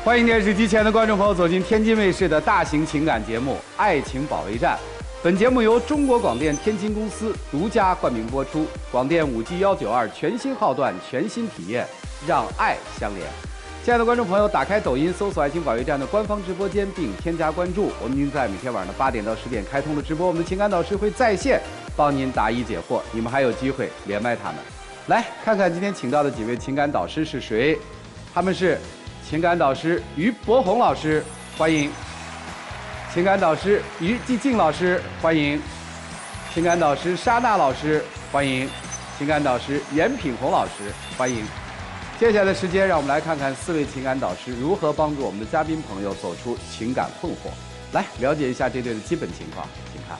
欢迎电视机前的观众朋友走进天津卫视的大型情感节目《爱情保卫战》。本节目由中国广电天津公司独家冠名播出。广电5G192全新号段，全新体验，让爱相连。亲爱的观众朋友，打开抖音搜索“爱情保卫战”的官方直播间，并添加关注。我们已经在每天晚上的8点到10点开通了直播，我们的情感导师会在线帮您答疑解惑，你们还有机会连麦他们。来看看今天请到的几位情感导师是谁？他们是情感导师于博宏老师，欢迎；情感导师于继静老师，欢迎；情感导师莎娜老师，欢迎；情感导师严品红老师，欢迎。接下来的时间，让我们来看看4位情感导师如何帮助我们的嘉宾朋友走出情感困惑。来了解一下这对的基本情况，请看。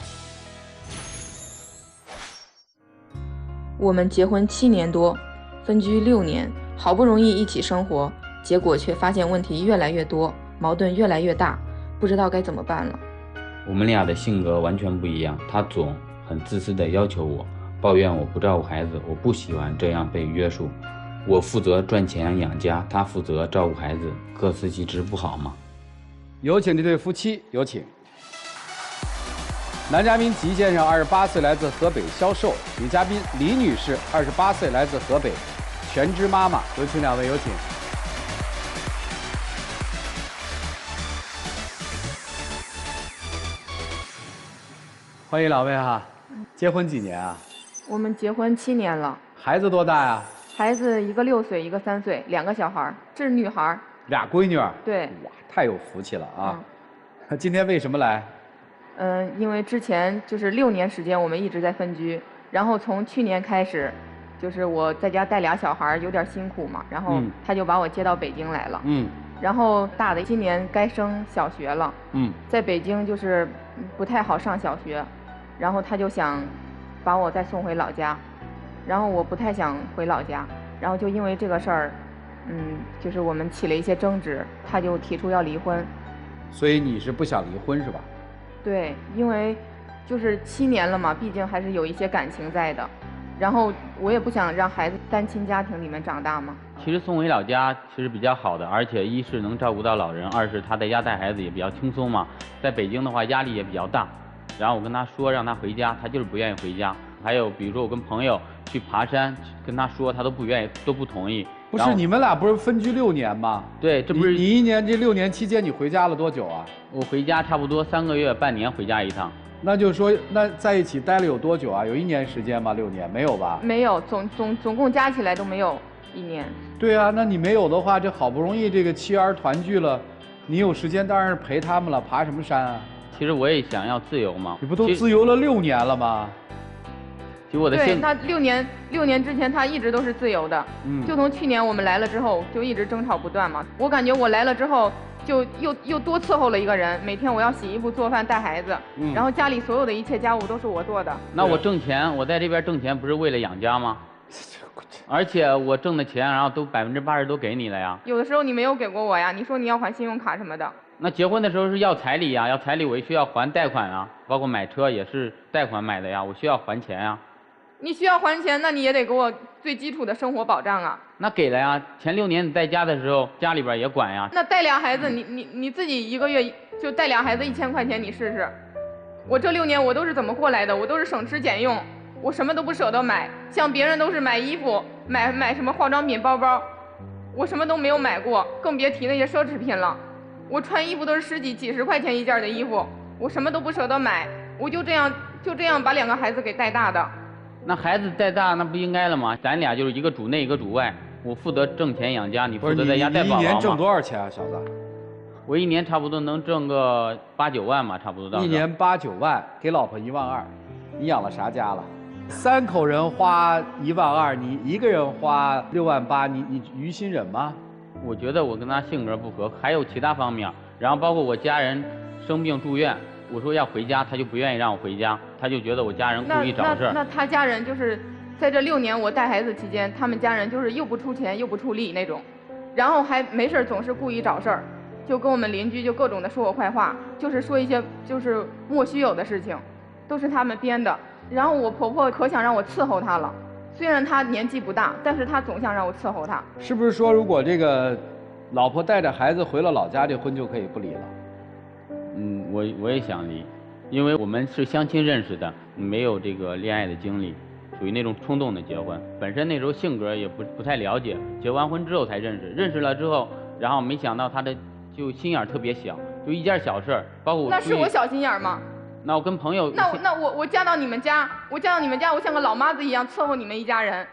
我们结婚7年多，分居6年，好不容易一起生活，结果却发现问题越来越多，矛盾越来越大，不知道该怎么办了。我们俩的性格完全不一样，他总很自私地要求我，抱怨我不照顾孩子，我不喜欢这样被约束。我负责赚钱养家，他负责照顾孩子，各司其职不好吗？有请这对夫妻，有请。男嘉宾吉先生28岁，来自河北销售；女嘉宾李女士28岁，来自河北，全职妈妈。有请两位，有请。欢迎两位哈。结婚几年啊？我们结婚7年了。孩子多大呀？孩子一个6岁，一个3岁，2个小孩，这是女孩。俩闺女。对。哇，太有福气了啊！今天为什么来？因为之前就是6年时间，我们一直在分居，然后从去年开始，就是我在家带俩小孩有点辛苦嘛，然后他就把我接到北京来了。然后大的今年该升小学了。在北京就是不太好上小学，然后他就想把我再送回老家。然后我不太想回老家，然后就因为这个事儿，就是我们起了一些争执，他就提出要离婚。所以你是不想离婚是吧？对，因为就是7年了嘛，毕竟还是有一些感情在的。然后我也不想让孩子单亲家庭里面长大嘛。其实送回老家其实比较好的，而且一是能照顾到老人，二是他在家带孩子也比较轻松嘛。在北京的话压力也比较大，然后我跟他说让他回家，他就是不愿意回家。还有比如说我跟朋友去爬山，跟他说他都不愿意，都不同意。不是你们俩不是分居6年吗？对，这不是你1年这6年期间你回家了多久啊？我回家差不多3个月半年回家一趟。那就是说那在一起待了有多久啊？有1年时间吗？6年没有吧？没有，总共加起来都没有1年。对啊，那你没有的话，这好不容易这个妻儿团聚了，你有时间当然是陪他们了，爬什么山啊？其实我也想要自由嘛。你不都自由了6年了吗？对，他6年之前他一直都是自由的，就从去年我们来了之后就一直争吵不断嘛。我感觉我来了之后就又多伺候了一个人，每天我要洗衣服做饭带孩子，然后家里所有的一切家务都是我做的。那我挣钱，我在这边挣钱不是为了养家吗？而且我挣的钱，然后都80%都给你了呀。有的时候你没有给过我呀，你说你要还信用卡什么的。那结婚的时候是要彩礼呀，要彩礼我也需要还贷款啊，包括买车也是贷款买的呀，我需要还钱呀。你需要还钱，那你也得给我最基础的生活保障啊。那给了呀，前6年你在家的时候，家里边也管呀。那带俩孩子，你自己1个月就带俩孩子1000块钱，你试试。我这6年我都是怎么过来的？我都是省吃俭用，我什么都不舍得买，像别人都是买衣服、买什么化妆品、包包，我什么都没有买过，更别提那些奢侈品了。我穿衣服都是10几、几十块钱一件的衣服，我什么都不舍得买，我就这样把2个孩子给带大的。那孩子带大那不应该了吗？咱俩就是一个主内一个主外，我负责挣钱养家，你负责在家带宝宝嘛。你1年挣多少钱啊，小子？我1年差不多能挣个8、9万吧，差不多到。1年8、9万，给老婆1万2，你养了啥家了？3口人花1万2，你一个人花6万8，你于心忍吗？我觉得我跟他性格不合，还有其他方面，然后包括我家人生病住院。我说要回家，他就不愿意让我回家，他就觉得我家人故意找事儿。那他家人就是在这6年我带孩子期间，他们家人就是又不出钱又不出力那种，然后还没事总是故意找事儿，就跟我们邻居就各种的说我坏话，就是说一些就是莫须有的事情，都是他们编的。然后我婆婆可想让我伺候她了，虽然她年纪不大，但是她总想让我伺候她。是不是说如果这个老婆带着孩子回了老家，这婚就可以不离了？我也想离，因为我们是相亲认识的，没有这个恋爱的经历，属于那种冲动的结婚。本身那时候性格也不太了解，结完婚之后才认识，认识了之后，然后没想到他的就心眼特别小，就一件小事儿，包括我。那是我小心眼吗？那我跟朋友。那我嫁到你们家，我像个老妈子一样伺候你们一家人。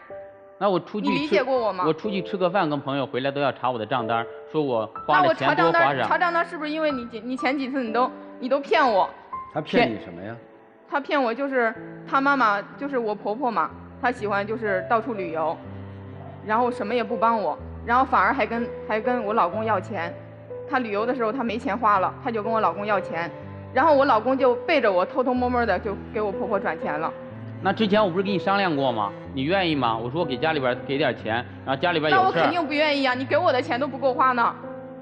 那我出去，你理解过我吗？我出去吃个饭，跟朋友回来都要查我的账单，说我花的钱多花少。那我查账单是不是因为你前几次你都骗我？他骗你什么呀？他骗我就是他妈妈就是我婆婆嘛，她喜欢就是到处旅游，然后什么也不帮我，然后反而还跟我老公要钱。她旅游的时候她没钱花了，她就跟我老公要钱，然后我老公就背着我偷偷摸摸的就给我婆婆转钱了。那之前我不是跟你商量过吗？你愿意吗？我说给家里边给点钱，然后家里边有事。那我肯定不愿意啊！你给我的钱都不够花呢。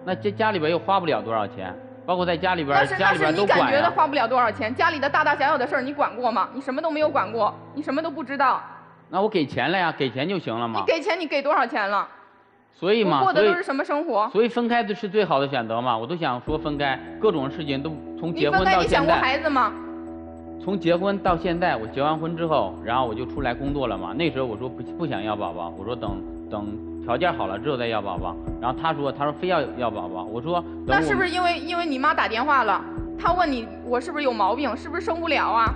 那家里边又花不了多少钱，包括在家里边，那是你感觉的花不了多少钱，家里的大大小小的事儿你管过吗？你什么都没有管过，你什么都不知道。那我给钱了呀，给钱就行了嘛。你给钱，你给多少钱了？所以嘛，我过的都是什么生活？所以分开是最好的选择嘛。我都想说分开，各种事情都从结婚到现在。你分开，你想过孩子吗？从结婚到现在，我结完婚之后，然后我就出来工作了嘛。那时候我说不想要宝宝，我说等条件好了之后再要宝宝。然后他说非要宝宝，我说那是不是因为你妈打电话了，她问你我是不是有毛病，是不是生不了啊？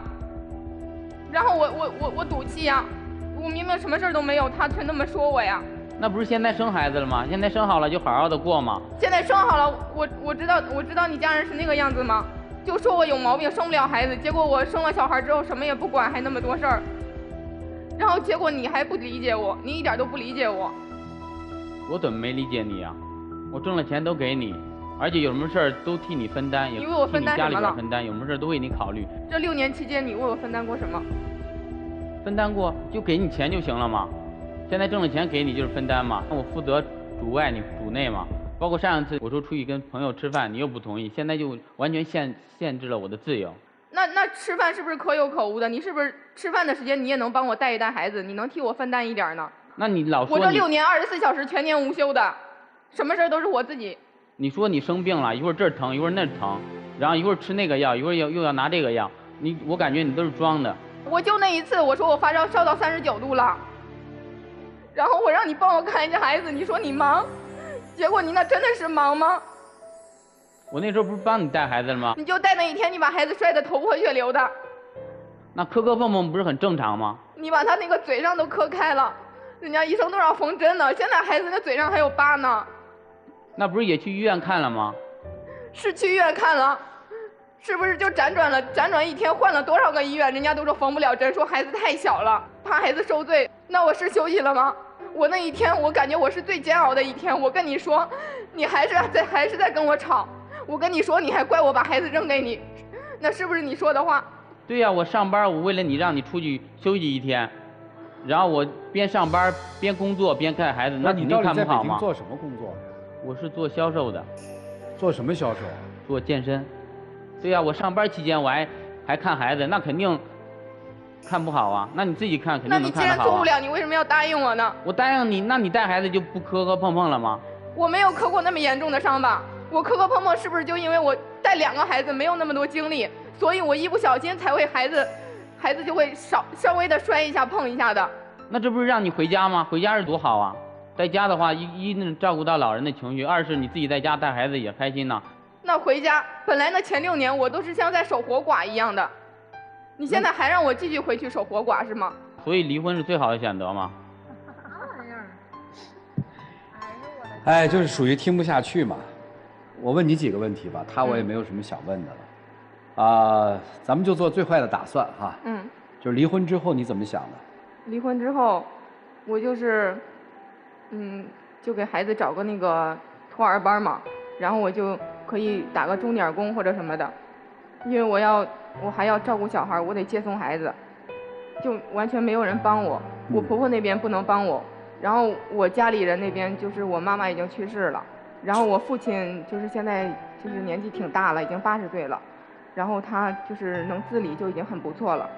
然后我赌气呀，我明明什么事儿都没有，她却那么说我呀。那不是现在生孩子了吗？现在生好了就好好的过嘛。现在生好了，我知道你家人是那个样子吗？就说我有毛病生不了孩子，结果我生了小孩之后什么也不管，还那么多事儿，然后结果你还不理解我，你一点都不理解我。我怎么没理解你啊？我挣了钱都给你，而且有什么事儿都替你分担，也替你家里边分担，有什么事儿都为你考虑。这6年期间你为我分担过什么？分担过，就给你钱就行了嘛。现在挣了钱给你就是分担嘛，我负责主外你主内嘛。包括上一次我说出去跟朋友吃饭，你又不同意，现在就完全限制了我的自由。那吃饭是不是可有可无的？你是不是吃饭的时间你也能帮我带一带孩子？你能替我分担一点呢？那你老说我这6年24小时全年无休的，什么事都是我自己。你说你生病了，一会儿这儿疼，一会儿那儿疼，然后一会儿吃那个药，一会儿又要拿这个药，我感觉你都是装的。我就那一次，我说我发烧烧到39度了，然后我让你帮我看一下孩子，你说你忙。结果你那真的是忙吗？我那时候不是帮你带孩子了吗？你就带那一天，你把孩子摔得头破血流的。那磕磕碰碰不是很正常吗？你把他那个嘴上都磕开了，人家医生都要缝针呢。现在孩子那嘴上还有疤呢。那不是也去医院看了吗？是去医院看了，是不是就辗转一天，换了多少个医院，人家都说缝不了针，说孩子太小了，怕孩子受罪。那我是休息了吗？我那一天，我感觉我是最煎熬的一天。我跟你说，你还是在跟我吵。我跟你说，你还怪我把孩子扔给你，那是不是你说的话？对呀，我上班，我为了你让你出去休息一天，然后我边上班边工作边看孩子，那肯定看不好吗？你到底在北京做什么工作？我是做销售的。做什么销售？做健身。对呀，我上班期间我还看孩子，那肯定看不好啊。那你自己看肯定能看得好啊。那你既然做不了，你为什么要答应我呢？我答应你，那你带孩子就不磕磕碰碰了吗？我没有磕过那么严重的伤吧？我磕磕碰碰是不是就因为我带2个孩子没有那么多精力，所以我一不小心才会孩子就会稍微的摔一下碰一下的。那这不是让你回家吗？回家是多好啊！在家的话，一能照顾到老人的情绪，二是你自己在家带孩子也开心呢。那回家本来那前6年我都是像在守活寡一样的，你现在还让我继续回去守活寡是吗？所以离婚是最好的选择吗？哎，就是属于听不下去嘛。我问你几个问题吧，我也没有什么想问的了。咱们就做最坏的打算哈。就是离婚之后你怎么想的？离婚之后，我就是，就给孩子找个那个托儿班嘛，然后我就可以打个钟点工或者什么的，因为我还要照顾小孩，我得接送孩子，就完全没有人帮我。我婆婆那边不能帮我，然后我家里人那边就是我妈妈已经去世了。然后我父亲就是现在就是年纪挺大了，已经80岁了，然后他就是能自理就已经很不错了，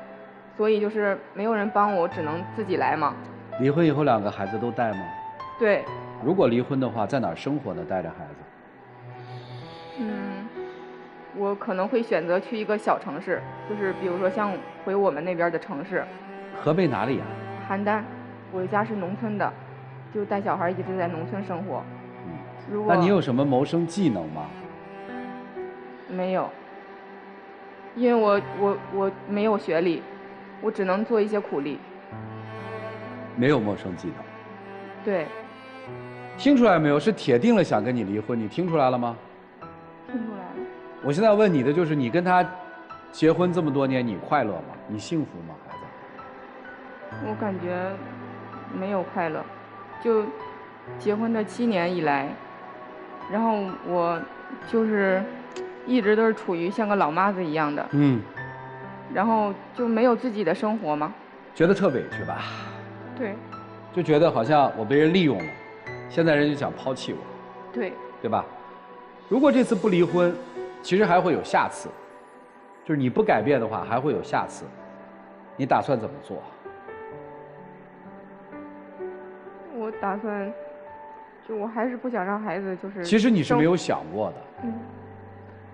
所以就是没有人帮我，只能自己来嘛。离婚以后2个孩子都带吗？对。如果离婚的话，在哪儿生活呢？带着孩子？我可能会选择去一个小城市，就是比如说像回我们那边的城市。河北哪里呀？邯郸，我家是农村的，就带小孩一直在农村生活。那你有什么谋生技能吗？没有，因为我没有学历，我只能做一些苦力。没有谋生技能。对。听出来没有？是铁定了想跟你离婚，你听出来了吗？听出来了。我现在问你的就是，你跟他结婚这么多年，你快乐吗？你幸福吗，孩子？我感觉没有快乐，就结婚的7年以来，然后我就是一直都是处于像个老妈子一样的，然后就没有自己的生活嘛，觉得特委屈吧？对，就觉得好像我被人利用了，现在人就想抛弃我，对吧？如果这次不离婚，其实还会有下次，就是你不改变的话，还会有下次。你打算怎么做？我打算，就我还是不想让孩子就是。其实你是没有想过的，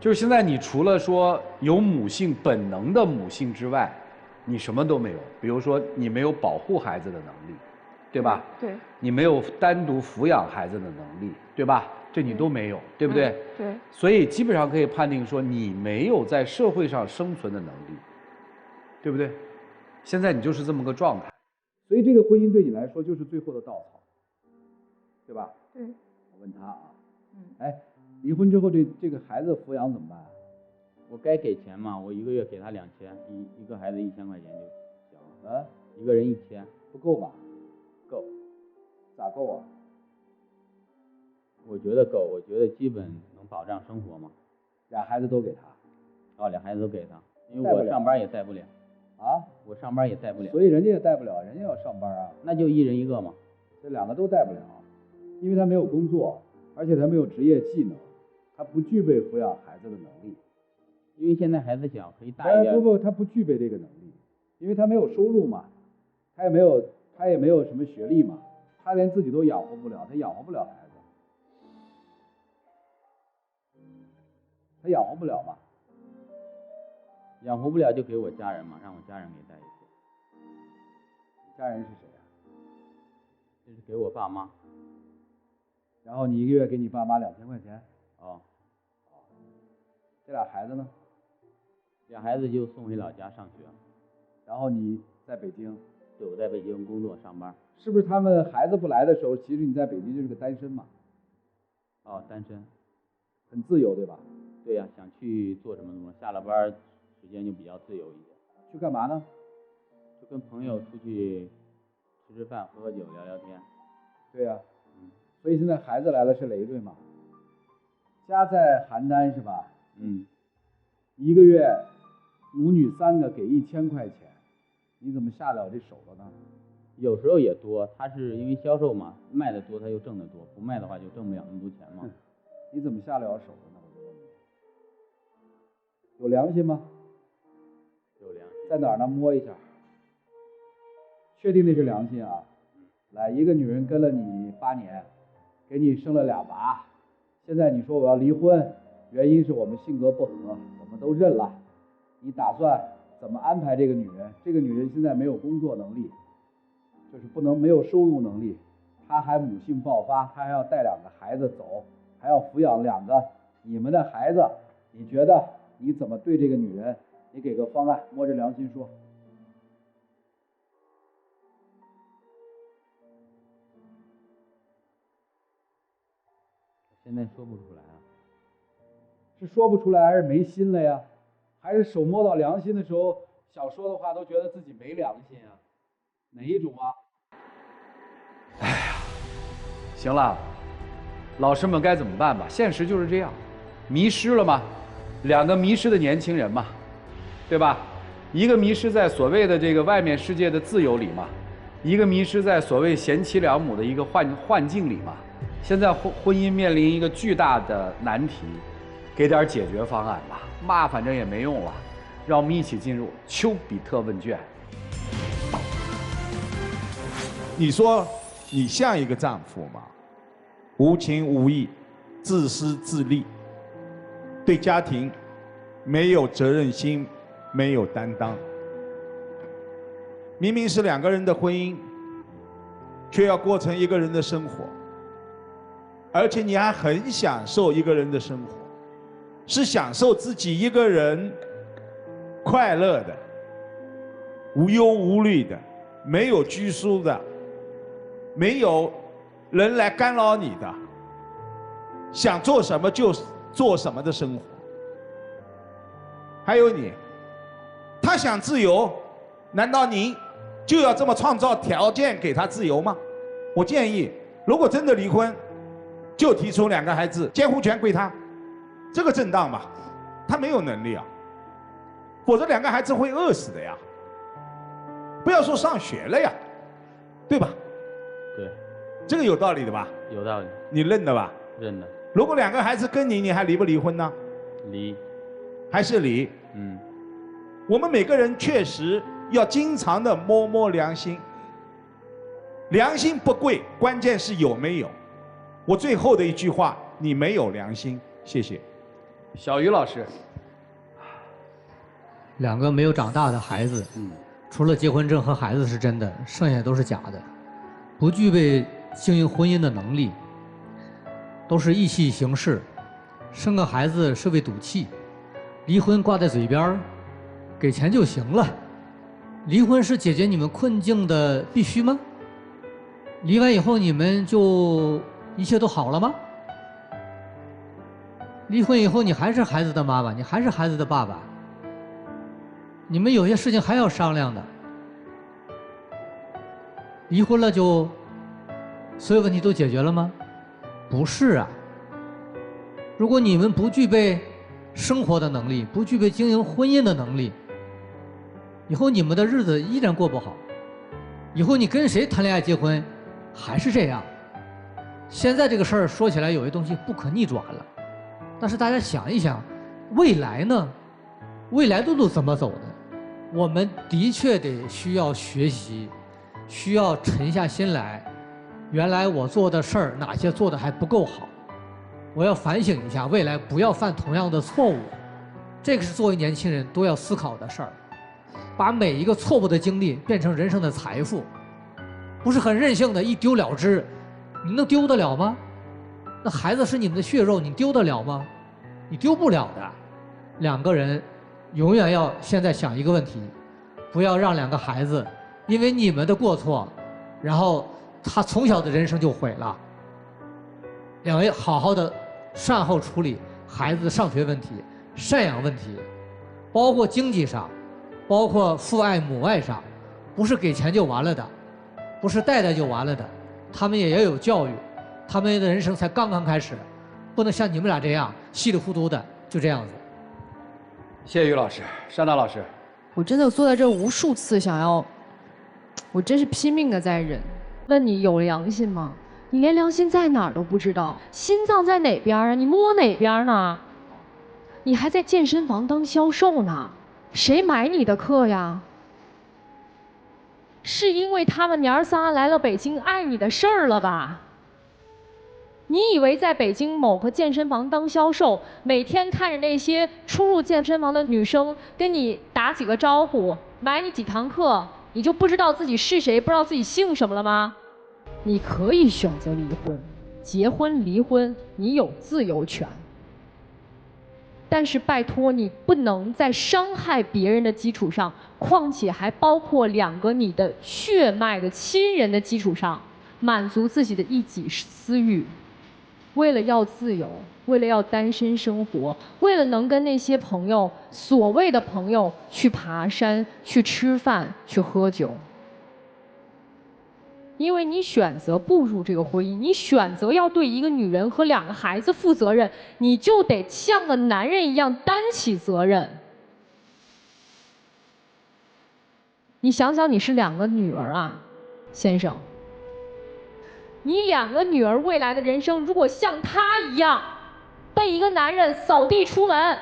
就是现在你除了说有母性本能的母性之外，你什么都没有。比如说，你没有保护孩子的能力，对吧？对。你没有单独抚养孩子的能力，对吧？这你都没有，对不对？对。所以基本上可以判定说，你没有在社会上生存的能力，对不对？现在你就是这么个状态，所以这个婚姻对你来说就是最后的稻草，对吧？对。我问他啊，哎，离婚之后这个孩子抚养怎么办？我该给钱嘛，我1个月给他2000，一个孩子1000块钱就行了。一个人1000，不够吧？够。咋够啊？我觉得够，我觉得基本能保障生活嘛。俩孩子都给他？俩孩子都给他，因为我上班也带不了。啊？我上班也带不了。所以人家也带不了，人家要上班啊。那就1人1个嘛。这2个都带不了，因为他没有工作，而且他没有职业技能，他不具备抚养孩子的能力。因为现在孩子小，可以大一点。不，他不具备这个能力，因为他没有收入嘛，他也没有什么学历嘛，他连自己都养活不了，他养活不了孩子。他养活不了嘛？养活不了就给我家人嘛，让我家人给带一些。你家人是谁呀？这是给我爸妈。然后你1个月给你爸妈2000块钱？哦。这俩孩子呢？俩孩子就送回老家上学。然后你在北京？对，我在北京工作上班。是不是他们孩子不来的时候，其实你在北京就是个单身嘛？哦，单身。很自由对吧？对呀，想去做什么什么，下了班时间就比较自由一点。去干嘛呢？就跟朋友出去吃饭、喝酒、聊聊天。对呀，所以现在孩子来了是累赘嘛？家在邯郸是吧？1个月母女3个给1000块钱，你怎么下得了这手了呢？有时候也多，他是因为销售嘛，卖的多他就挣得多，不卖的话就挣不了那么多钱嘛。你怎么下得了手的呢？我就问你，有良心吗？有良心。在哪儿呢？摸一下。确定那是良心啊？来，一个女人跟了你8年，给你生了2娃，现在你说我要离婚，原因是我们性格不合，我们都认了。你打算怎么安排这个女人？这个女人现在没有工作能力，就是没有收入能力，她还母性爆发，她还要带2个孩子走，还要抚养2个你们的孩子，你觉得你怎么对这个女人？你给个方案，摸着良心说。现在说不出来啊。是说不出来，还是没心了呀？还是手摸到良心的时候，想说的话都觉得自己没良心啊？哪一种啊？哎呀，行了，老师们该怎么办吧？现实就是这样，迷失了吗？2个迷失的年轻人嘛，对吧？一个迷失在所谓的这个外面世界的自由里嘛，一个迷失在所谓贤妻良母的一个幻境里嘛。现在婚姻面临一个巨大的难题，给点解决方案吧，骂反正也没用了，让我们一起进入丘比特问卷。你说你像一个丈夫吗？无情无义，自私自利，对家庭没有责任心，没有担当。明明是2个人的婚姻，却要过成1个人的生活，而且你还很享受1个人的生活，是享受自己1个人快乐的、无忧无虑的、没有拘束的、没有人来干扰你的，想做什么就做什么的生活。还有你，他想自由，难道您就要这么创造条件给他自由吗？我建议，如果真的离婚，就提出2个孩子，监护权归他，这个正当吧？他没有能力啊，否则2个孩子会饿死的呀。不要说上学了呀，对吧？对，这个有道理的吧？有道理。你认的吧？认的。如果2个孩子跟你，你还离不离婚呢？离。还是离？我们每个人确实要经常的摸摸良心。良心不贵，关键是有没有。我最后的一句话，你没有良心。谢谢。小鱼老师，2个没有长大的孩子，除了结婚证和孩子是真的，剩下都是假的，不具备经营婚姻的能力，都是意气行事，生个孩子是为赌气，离婚挂在嘴边，给钱就行了。离婚是解决你们困境的必须吗？离完以后你们就一切都好了吗？离婚以后你还是孩子的妈妈，你还是孩子的爸爸，你们有些事情还要商量的。离婚了就所有问题都解决了吗？不是啊。如果你们不具备生活的能力，不具备经营婚姻的能力，以后你们的日子依然过不好。以后你跟谁谈恋爱结婚还是这样。现在这个事儿说起来有些东西不可逆转了，但是大家想一想，未来呢？未来的路怎么走呢？我们的确得需要学习，需要沉下心来，原来我做的事儿哪些做的还不够好，我要反省一下，未来不要犯同样的错误。这个是作为年轻人都要思考的事儿。把每一个错误的经历变成人生的财富，不是很任性的一丢了之，你能丢得了吗？那孩子是你们的血肉，你丢得了吗？你丢不了的。2个人永远要现在想一个问题，不要让2个孩子因为你们的过错，然后他从小的人生就毁了。2位好好的善后处理孩子的上学问题、赡养问题，包括经济上，包括父爱母爱上，不是给钱就完了的，不是带就完了的，他们也要有教育，他们的人生才刚刚开始，不能像你们俩这样稀里糊涂的就这样子。谢宇老师，山大老师，我真的坐在这无数次想要，我真是拼命的在忍。问你有良心吗？你连良心在哪儿都不知道，心脏在哪边啊？你摸哪边呢？你还在健身房当销售呢？谁买你的课呀？是因为他们娘仨来了北京爱你的事儿了吧？你以为在北京某个健身房当销售，每天看着那些初入健身房的女生跟你打几个招呼，买你几堂课，你就不知道自己是谁，不知道自己姓什么了吗？你可以选择离婚，结婚离婚，你有自由权。但是拜托你不能在伤害别人的基础上，况且还包括2个你的血脉的亲人的基础上，满足自己的一己私欲。为了要自由，为了要单身生活，为了能跟那些朋友，所谓的朋友去爬山、去吃饭、去喝酒。因为你选择步入这个婚姻，你选择要对一个女人和2个孩子负责任，你就得像个男人一样担起责任。你想想，你是2个女儿啊，先生。你2个女儿未来的人生，如果像她一样，被一个男人扫地出门，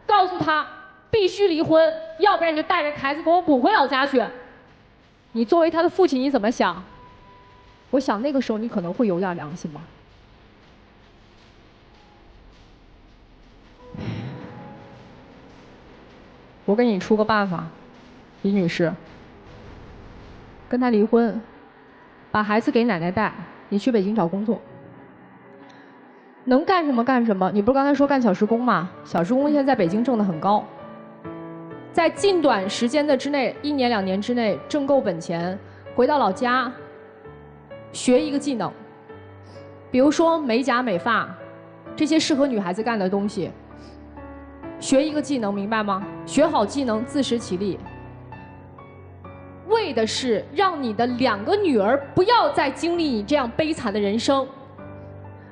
告诉她必须离婚，要不然你就带着孩子给我滚回老家去。你作为他的父亲，你怎么想？我想那个时候你可能会有点良心吧。我给你出个办法，李女士，跟他离婚，把孩子给奶奶带，你去北京找工作，能干什么干什么。你不是刚才说干小时工吗？小时工现在在北京挣得很高，在近短时间的之内，1年2年之内挣够本钱，回到老家，学一个技能，比如说美甲美发，这些适合女孩子干的东西。学一个技能，明白吗？学好技能，自食其力，为的是让你的2个女儿不要再经历你这样悲惨的人生。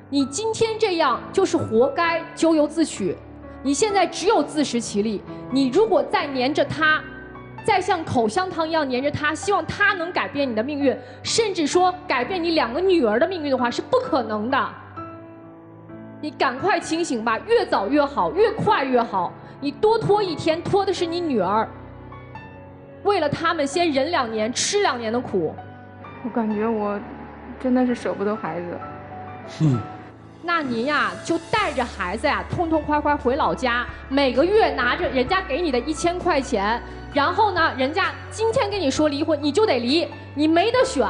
你今天这样就是活该，咎由自取。你现在只有自食其力。你如果再黏着她，再像口香糖一样黏着她，希望她能改变你的命运，甚至说改变你2个女儿的命运的话，是不可能的。你赶快清醒吧，越早越好，越快越好。你多拖1天，拖的是你女儿。为了他们，先忍2年，吃2年的苦。我感觉我真的是舍不得孩子。那您呀，就带着孩子呀，痛痛快快回老家，每个月拿着人家给你的1000块钱，然后呢，人家今天跟你说离婚，你就得离，你没得选，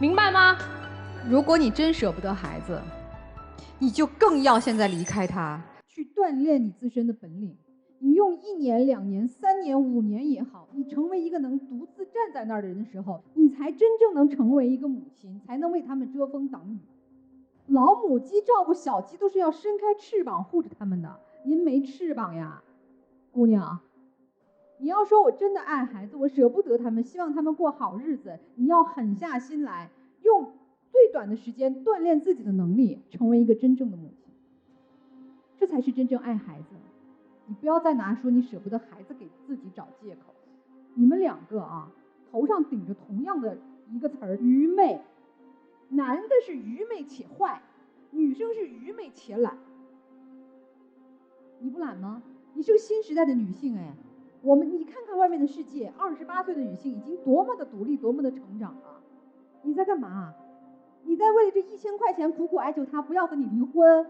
明白吗？如果你真舍不得孩子，你就更要现在离开他，去锻炼你自身的本领。你用1年、2年、3年、5年也好，你成为一个能独自站在那儿的人的时候，你才真正能成为一个母亲，才能为他们遮风挡雨。老母鸡照顾小鸡都是要伸开翅膀护着他们的，您没翅膀呀，姑娘。你要说我真的爱孩子，我舍不得他们，希望他们过好日子，你要狠下心来，用最短的时间锻炼自己的能力，成为一个真正的母亲，这才是真正爱孩子。你不要再拿说你舍不得孩子给自己找借口。你们2个啊，头上顶着同样的一个词儿，愚昧。男的是愚昧且坏，女生是愚昧且懒。你不懒吗？你是个新时代的女性哎。你看看外面的世界，28岁的女性已经多么的独立，多么的成长了。你在干嘛？你在为了这1000块钱苦苦哀求他不要和你离婚。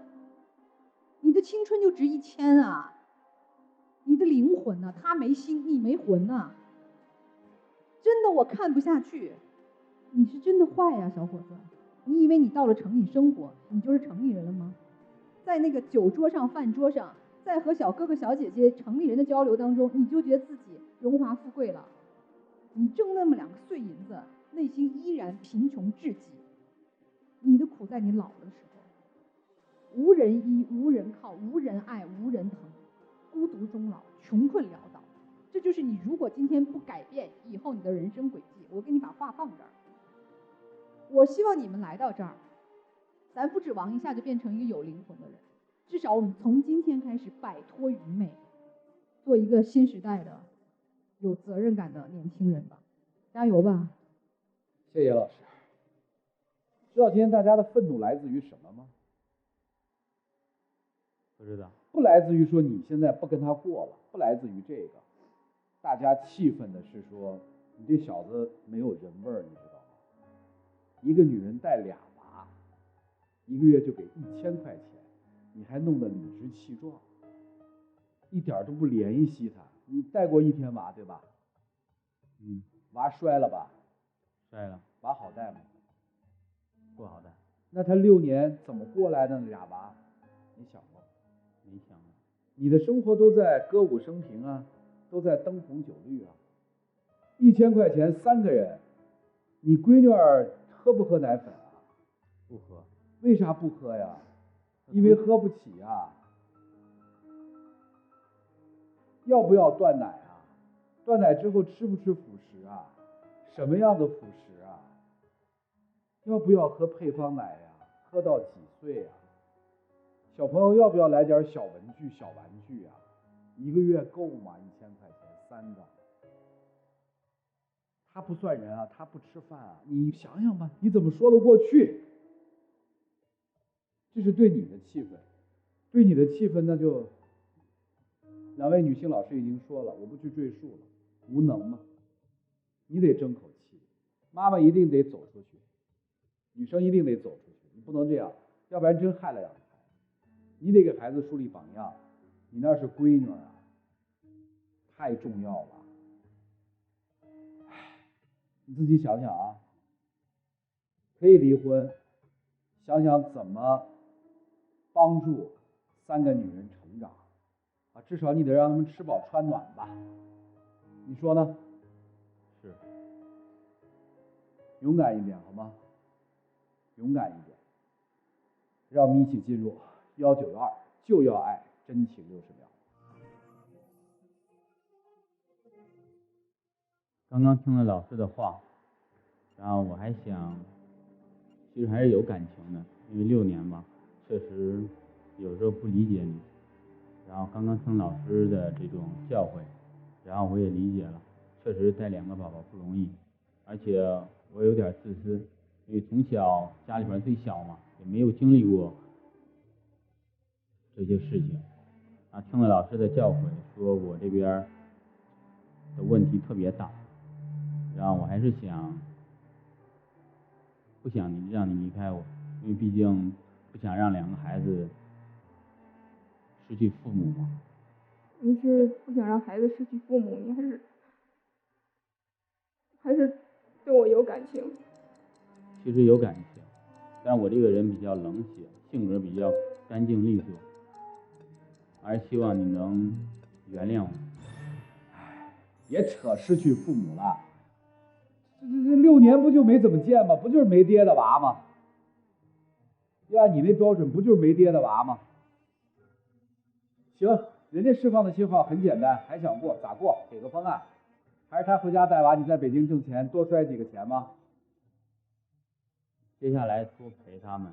你的青春就值1000啊！你的灵魂呢？他没心，你没魂呢。真的，我看不下去。你是真的坏呀，小伙子！你以为你到了城里生活，你就是城里人了吗？在那个酒桌上、饭桌上，在和小哥哥、小姐姐、城里人的交流当中，你就觉得自己荣华富贵了。你挣那么2个碎银子，内心依然贫穷至极。你的苦在你老的时候，无人依、无人靠、无人爱、无人疼，孤独终老，穷困潦倒。这就是你如果今天不改变以后你的人生轨迹。我给你把话放这儿。我希望你们来到这儿，咱不指望一下就变成一个有灵魂的人，至少我们从今天开始摆脱愚昧，做一个新时代的有责任感的年轻人吧。加油吧！谢谢老师。知道今天大家的愤怒来自于什么吗？不知道。不来自于说你现在不跟他过了，不来自于这个，大家气愤的是说你这小子没有人味儿，你知道吗？一个女人带2娃，1个月就给1000块钱，你还弄得理直气壮，一点都不怜惜他。你带过1天娃对吧？娃摔了吧？摔了。娃好带吗？不好带。那他6年怎么过来的？那俩娃，你想过？没想过。你的生活都在歌舞升平啊，都在灯红酒绿啊。1000块钱3个人，你闺女儿喝不喝奶粉啊？不喝。为啥不喝呀？因为喝不起啊。要不要断奶啊？断奶之后吃不吃辅食啊？什么样的辅食啊？要不要喝配方奶呀？喝到几岁啊？小朋友要不要来点小文具、小玩具啊？1个月够吗？1000块钱3个，他不算人啊，他不吃饭啊，你想想吧，你怎么说得过去？这是对你的气愤，对你的气愤，那就2位女性老师已经说了，我不去赘述了，无能嘛，你得争口气。妈妈一定得走出去，女生一定得走出去，你不能这样，要不然真害了两个孩子。你得给孩子树立榜样，你那是闺女啊，太重要了。你自己想想啊，可以离婚，想想怎么帮助3个女人成长啊，至少你得让她们吃饱穿暖吧，你说呢？是。勇敢一点好吗？勇敢一点。让我们一起进入192就要爱真情60秒。刚刚听了老师的话，然后我还想，其实还是有感情的，因为6年吧，确实有时候不理解你。然后刚刚听老师的这种教诲，然后我也理解了，确实带2个宝宝不容易，而且我有点自私，因为从小家里边最小嘛，也没有经历过这些事情。啊，听了老师的教诲，说我这边的问题特别大。然后我还是不想让你离开我，因为毕竟不想让2个孩子失去父母嘛。你是不想让孩子失去父母，你还是对我有感情？其实有感情，但是我这个人比较冷血，性格比较干净利索，还是希望你能原谅我。别扯失去父母了。这6年不就没怎么见吗？不就是没爹的娃吗？要按你那标准，不就是没爹的娃吗？行，人家释放的信号很简单，还想过咋过？给个方案。还是他回家带娃，你在北京挣钱，多摔几个钱吗？接下来多陪他们，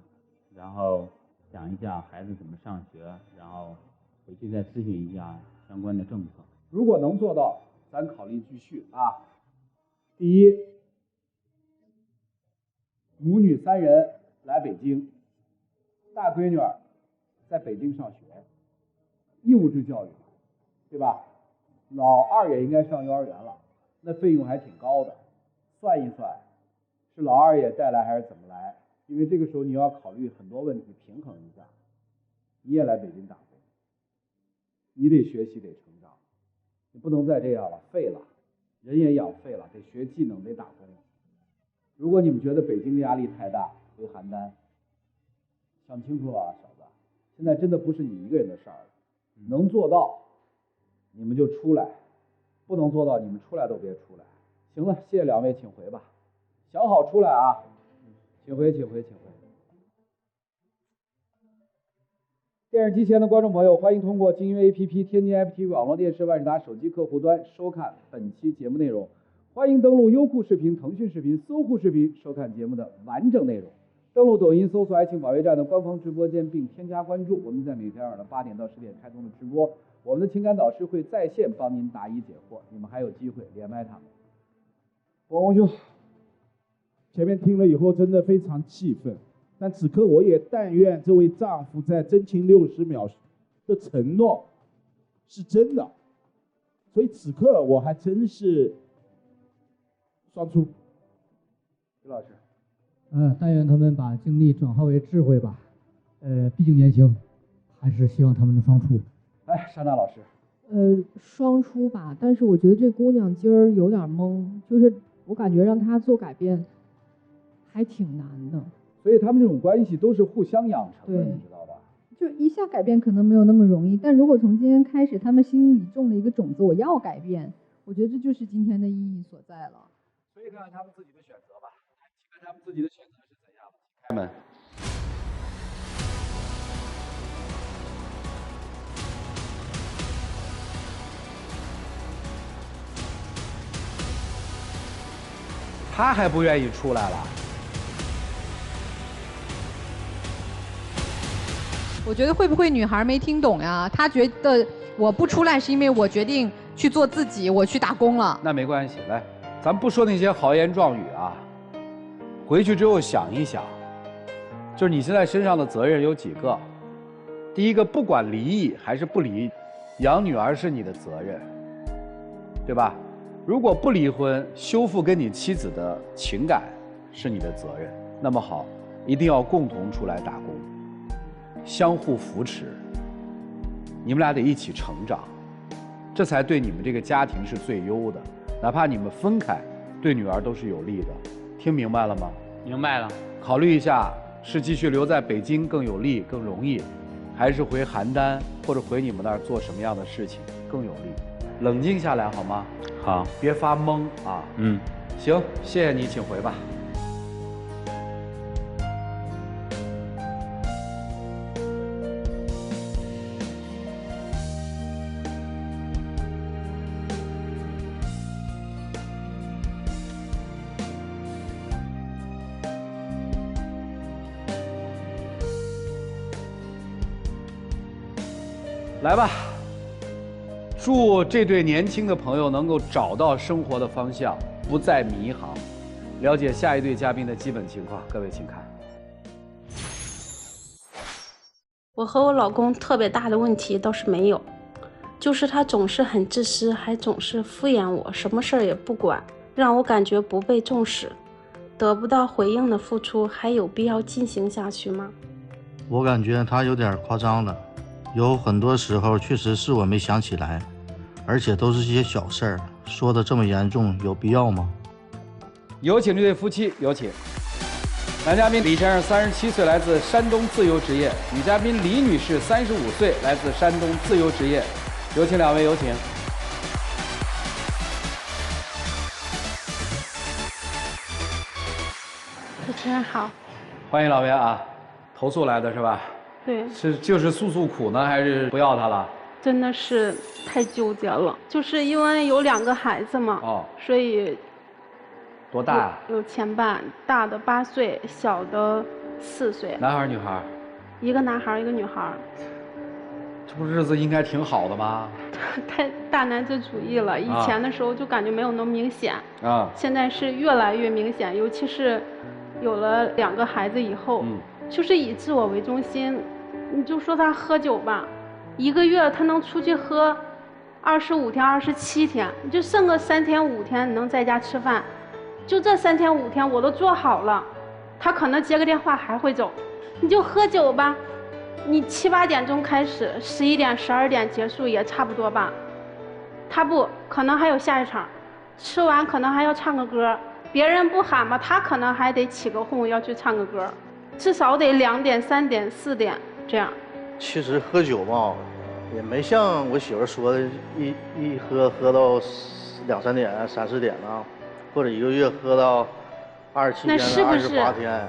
然后想一下孩子怎么上学，然后回去再咨询一下相关的政策。如果能做到，咱考虑继续啊。第一，母女3人来北京，大闺女在北京上学，义务制教育，对吧？老二也应该上幼儿园了，那费用还挺高的，算一算，是老二也带来还是怎么来？因为这个时候你要考虑很多问题，平衡一下。你也来北京打工，你得学习，得成长，你不能再这样了，废了，人也养废了，得学技能，得打工。如果你们觉得北京的压力太大，回邯郸，想清楚啊，小子，现在真的不是你一个人的事儿了，能做到你们就出来，不能做到你们出来都别出来。行了，谢谢2位，请回吧。想好出来啊，请回，请回，请回。电视机前的观众朋友，欢迎通过精英 APP、天津 FTV 网络电视、万事达手机客户端收看本期节目内容。欢迎登录优酷视频、腾讯视频、搜狐视频收看节目的完整内容。登录抖音搜索爱情保卫战的官方直播间并添加关注，我们在每天晚上8点到10点开通的直播，我们的情感导师会在线帮您答疑解惑，你们还有机会连麦他们。王兄，前面听了以后真的非常气愤，但此刻我也但愿这位丈夫在真情60秒的承诺是真的，所以此刻我还真是双出。徐老师，但愿他们把精力转化为智慧吧。毕竟年轻，还是希望他们能双出。哎，莎娜老师。双出吧，但是我觉得这姑娘今儿有点懵，就是我感觉让她做改变还挺难的。所以他们这种关系都是互相养成的，你知道吧？就一下改变可能没有那么容易，但如果从今天开始，他们心里种了一个种子，我要改变，我觉得这就是今天的意义所在了。所以看看他们自己的选择吧，看他们自己的选择是怎样的。开门。他还不愿意出来了。我觉得会不会女孩没听懂呀？她觉得我不出来是因为我决定去做自己，我去打工了。那没关系，来，咱不说那些豪言壮语啊，回去之后想一想，就是你现在身上的责任有几个？第一个，不管离异还是不离异，养女儿是你的责任，对吧？如果不离婚，修复跟你妻子的情感是你的责任。那么好，一定要共同出来打工，相互扶持，你们俩得一起成长，这才对你们这个家庭是最优的。哪怕你们分开，对女儿都是有利的。听明白了吗？明白了。考虑一下，是继续留在北京更有利、更容易，还是回邯郸或者回你们那儿做什么样的事情更有利？冷静下来好吗？好，别发懵啊。行，谢谢你，请回吧。来吧，祝这对年轻的朋友能够找到生活的方向，不再迷航。了解下一对嘉宾的基本情况，各位请看。我和我老公特别大的问题倒是没有，就是他总是很自私，还总是敷衍我，什么事儿也不管，让我感觉不被重视，得不到回应的付出还有必要进行下去吗？我感觉他有点夸张了。有很多时候确实是我没想起来，而且都是些小事儿，说的这么严重，有必要吗？有请这对夫妻，有请。男嘉宾李先生37岁，来自山东自由职业；女嘉宾李女士35岁，来自山东自由职业。有请两位，有请。主持人好，欢迎老袁啊！投诉来的是吧？对，就是诉苦呢，还是不要他了？真的是太纠结了，就是因为有2个孩子嘛，所以多大啊？有前半，大的8岁，小的4岁。男孩女孩？一个男孩，一个女孩。这不日子应该挺好的吗？太大男子主义了，以前的时候就感觉没有那么明显啊，现在是越来越明显，尤其是有了2个孩子以后，就是以自我为中心。你就说他喝酒吧，1个月他能出去喝25天、27天，你就剩个3天5天能在家吃饭，就这3天5天我都做好了，他可能接个电话还会走。你就喝酒吧，你7、8点钟开始，11点、12点结束也差不多吧。他不可能还有下一场，吃完可能还要唱个歌，别人不喊吧，他可能还得起个哄要去唱个歌，至少得2点、3点、4点这样。其实喝酒嘛，也没像我媳妇说的，一喝到2、3点、3、4点呢，或者1个月喝到27天、28天。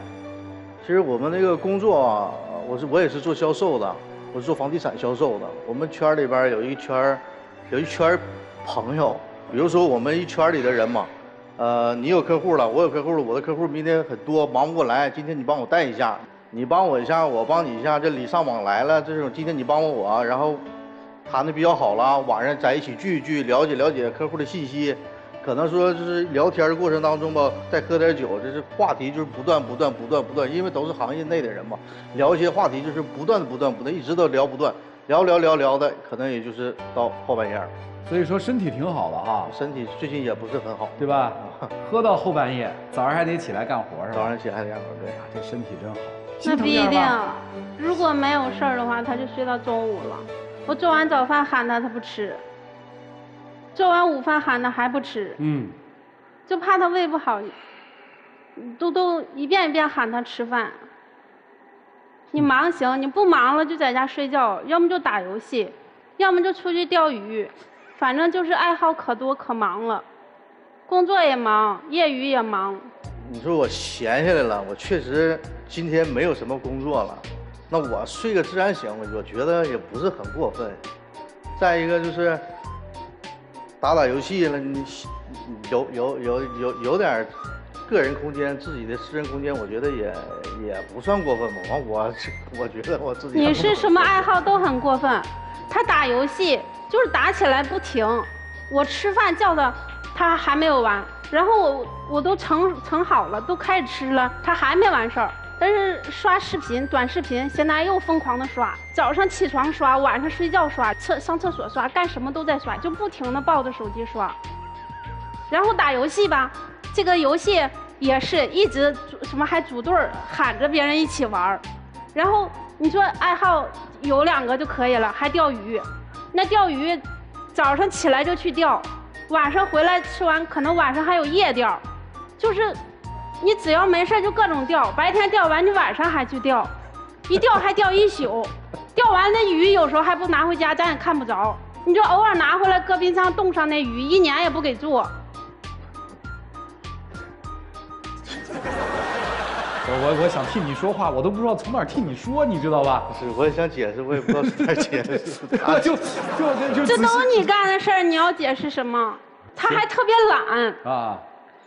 其实我们那个工作啊，我也是做销售的，我是做房地产销售的。我们圈里边有一圈朋友，比如说我们一圈里的人嘛，你有客户了，我有客户了，我的客户明天很多，忙不过来，今天你帮我带一下，你帮我一下，我帮你一下，这礼尚往来了，这种今天你帮我，然后谈的比较好了，晚上在一起聚一聚，了解客户的信息。可能说就是聊天的过程当中吧，再喝点酒，这是话题就是不断，因为都是行业内的人嘛，聊一些话题就是不断，一直都聊不断，聊的，可能也就是到后半夜。所以说身体挺好的啊，身体最近也不是很好，对吧？喝到后半夜，早上还得起来干活是吧？早上起来还得干活，对。这身体真好。那不一定，如果没有事儿的话，他就睡到中午了。我做完早饭喊他，他不吃。做完午饭喊他还不吃，就怕他胃不好，都一遍一遍喊他吃饭。你忙行，你不忙了就在家睡觉，要么就打游戏，要么就出去钓鱼，反正就是爱好可多可忙了，工作也忙，业余也忙。你说我闲下来了，我确实今天没有什么工作了，那我睡个自然醒，我觉得也不是很过分。再一个就是打游戏了，你有点个人空间，自己的私人空间，我觉得也不算过分吧。我觉得我自己。你是什么爱好都很过分，他打游戏就是打起来不停，我吃饭叫他还没有完，然后我都盛好了，都开始吃了，他还没完事儿。但是刷视频、短视频，现在又疯狂的刷，早上起床刷，晚上睡觉刷，上厕所刷，干什么都在刷，就不停的抱着手机刷。然后打游戏吧，这个游戏也是一直什么还组队喊着别人一起玩，然后你说爱好有2个就可以了，还钓鱼，那钓鱼早上起来就去钓，晚上回来吃完可能晚上还有夜钓，就是你只要没事就各种钓，白天钓完你晚上还去钓，一钓还钓一宿，钓完那鱼有时候还不拿回家，咱也看不着，你就偶尔拿回来搁冰箱冻上那鱼，1年也不给做。我想替你说话，我都不知道从哪儿替你说，你知道吧？是，我也想解释，我也不知道该解释。这都是你干的事儿，你要解释什么？他还特别懒啊，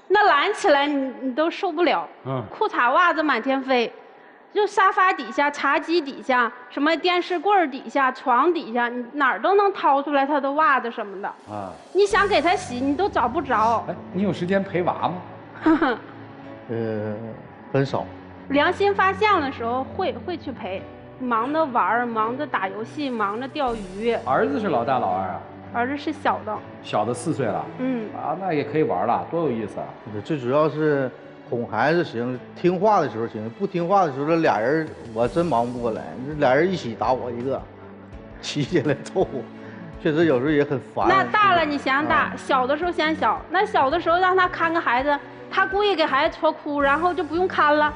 那懒起来你都受不了。裤衩袜子满天飞，就沙发底下、茶几底下、什么电视柜底下、床底下，你哪儿都能掏出来他的袜子什么的啊。你想给他洗，你都找不着。哎，你有时间陪娃吗？很少。良心发现的时候会去陪，忙着玩，忙着打游戏，忙着钓鱼。儿子是老大老二啊？儿子是小的。小的4岁了。那也可以玩了，多有意思啊！最主要是哄孩子行，听话的时候行，不听话的时候这俩人我真忙不过来，这俩人一起打我一个，起起来揍我，确实有时候也很烦。那大了你嫌大，小的时候嫌小，那小的时候让他看个孩子。他故意给孩子戳哭，然后就不用看了，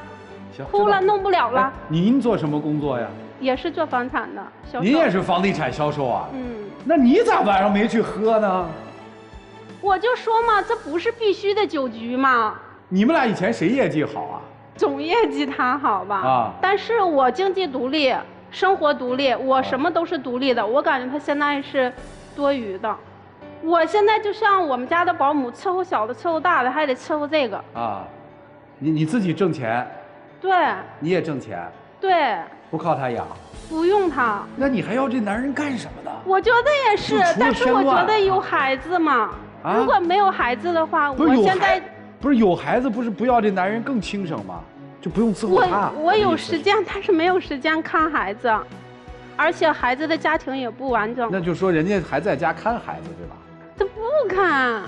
哭了弄不了了。您做什么工作呀？也是做房产的销售。您也是房地产销售啊？那你咋晚上没去喝呢？我就说嘛，这不是必须的酒局吗？你们俩以前谁业绩好啊？总业绩他好吧？啊！但是我经济独立，生活独立，我什么都是独立的。我感觉他现在是多余的。我现在就像我们家的保姆，伺候小的，伺候大的，还得伺候这个啊。你自己挣钱？对。你也挣钱？对。不靠他养？不用他。那你还要这男人干什么呢？我觉得也是，但是我觉得有孩子嘛。如果没有孩子的话，我现在不是有孩子，不是不要这男人更轻省吗？就不用伺候他。我有时间，但是没有时间看孩子，而且孩子的家庭也不完整。那就说人家还在家看孩子，对吧？他不看，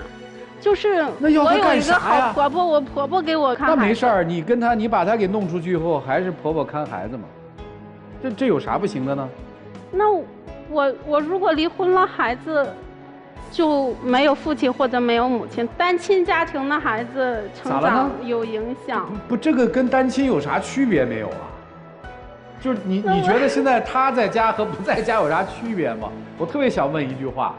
就是我有一个好婆婆，我婆婆给我看孩子。那没事儿，你把她给弄出去以后，还是婆婆看孩子嘛？这有啥不行的呢？那我如果离婚了，孩子就没有父亲或者没有母亲，单亲家庭的孩子成长有影响。不，这个跟单亲有啥区别没有啊？就是你觉得现在他在家和不在家有啥区别吗？我特别想问一句话。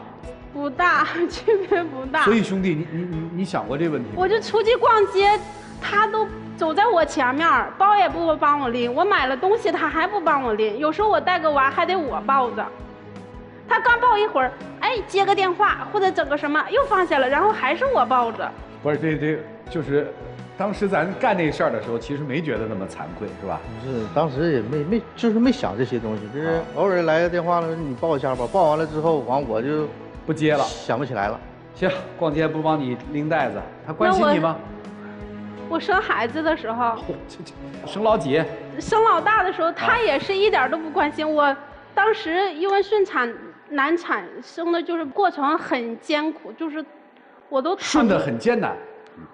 不大，区别不大。所以兄弟，你想过这问题吗？我就出去逛街，他都走在我前面，包也不帮我拎。我买了东西，他还不帮我拎。有时候我带个娃，还得我抱着。他刚抱一会儿，哎，接个电话或者整个什么又放下了，然后还是我抱着。不是，这就是当时咱干那事儿的时候，其实没觉得那么惭愧，是吧？不是，当时也就是没想这些东西，就是偶尔来个电话了，你抱一下吧。抱完了之后，完我就。不接了，想不起来了。行，逛街不帮你拎袋子，他关心你吗？我生孩子的时候，生老几？生老大的时候，他也是一点都不关心我。当时因为顺产难产，生的就是过程很艰苦，就是我都顺得很艰难，